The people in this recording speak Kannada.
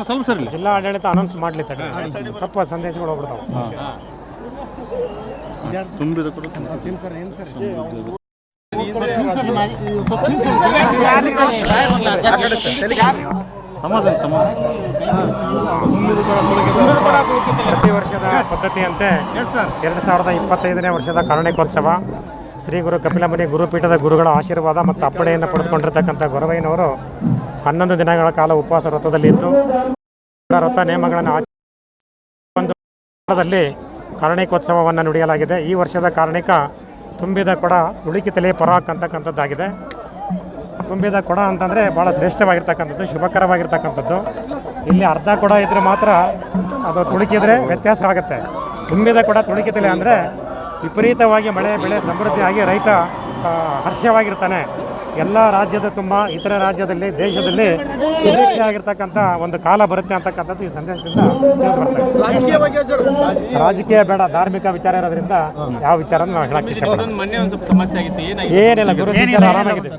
ಸ್ವಲ್ಪ ಸರ್ ಜಿಲ್ಲಾ ಆಡಳಿತ ಅನೌನ್ಸ್ ಮಾಡ್ಲಿತ್ತ ತಪ್ಪ ಸಂದೇಶಗಳು ಹೋಗ್ಬಿಡ್ತಾವೆ. ತುಂಬಿದ ಪ್ರತಿ ವರ್ಷದ ಪದ್ಧತಿಯಂತೆ 2025ನೇ ವರ್ಷದ ಕಾರಣಿಕೋತ್ಸವ ಶ್ರೀ ಗುರು ಕಪಿಲಮುನಿ ಗುರುಪೀಠದ ಗುರುಗಳ ಆಶೀರ್ವಾದ ಮತ್ತು ಅಪ್ಪಣೆಯನ್ನು ಪಡೆದುಕೊಂಡಿರ್ತಕ್ಕಂಥ ಗೊರವಯ್ಯನವರು 11 ದಿನಗಳ ಕಾಲ ಉಪವಾಸ ವ್ರತದಲ್ಲಿದ್ದು ವ್ರತ ನೇಮಗಳನ್ನು ಆಚರಣೆಯಲ್ಲಿ ಕಾರಣಿಕೋತ್ಸವವನ್ನು ನುಡಿಯಲಾಗಿದೆ. ಈ ವರ್ಷದ ಕಾರಣಿಕ ತುಂಬಿದ ಕೊಡ ತುಳುಕಿತಲೆ ಪರಾಕ್ ಅಂತಕ್ಕಂಥದ್ದಾಗಿದೆ. ತುಂಬಿದ ಕೊಡ ಅಂತಂದರೆ ಭಾಳ ಶ್ರೇಷ್ಠವಾಗಿರ್ತಕ್ಕಂಥದ್ದು, ಶುಭಕರವಾಗಿರ್ತಕ್ಕಂಥದ್ದು. ಇಲ್ಲಿ ಅರ್ಧ ಕೊಡ ಇದ್ದರೆ ಮಾತ್ರ ಅದು ತುಳುಕಿದ್ರೆ ವ್ಯತ್ಯಾಸ ಆಗುತ್ತೆ. ತುಂಬಿದ ಕೊಡ ತುಳುಕಿತಲೆ ಅಂದರೆ ವಿಪರೀತವಾಗಿ ಮಳೆ ಬೆಳೆ ಸಮೃದ್ಧಿಯಾಗಿ ರೈತ ಹರ್ಷವಾಗಿರ್ತಾನೆ. ಎಲ್ಲ ರಾಜ್ಯದ ತುಂಬ ಇತರ ರಾಜ್ಯದಲ್ಲಿ ದೇಶದಲ್ಲಿ ಸುಭಿಕ್ಷೆ ಆಗಿರ್ತಕ್ಕಂಥ ಒಂದು ಕಾಲ ಬರುತ್ತೆ ಅಂತಕ್ಕಂಥದ್ದು ಈ ಸಂದೇಶದಿಂದ ತಿಳಿದು ಬರ್ತದೆ. ರಾಜಕೀಯ ಬೇಡ, ಧಾರ್ಮಿಕ ವಿಚಾರ ಇರೋದ್ರಿಂದ ಯಾವ ವಿಚಾರ ನಾವು ಹೇಳಕ್ಕೆ ಇಷ್ಟಪಡ್ತೀವಿ. ಏನಿಲ್ಲ, ಗುರು ಶಿಷ್ಯರು ಆರಾಮಾಗಿದೆ.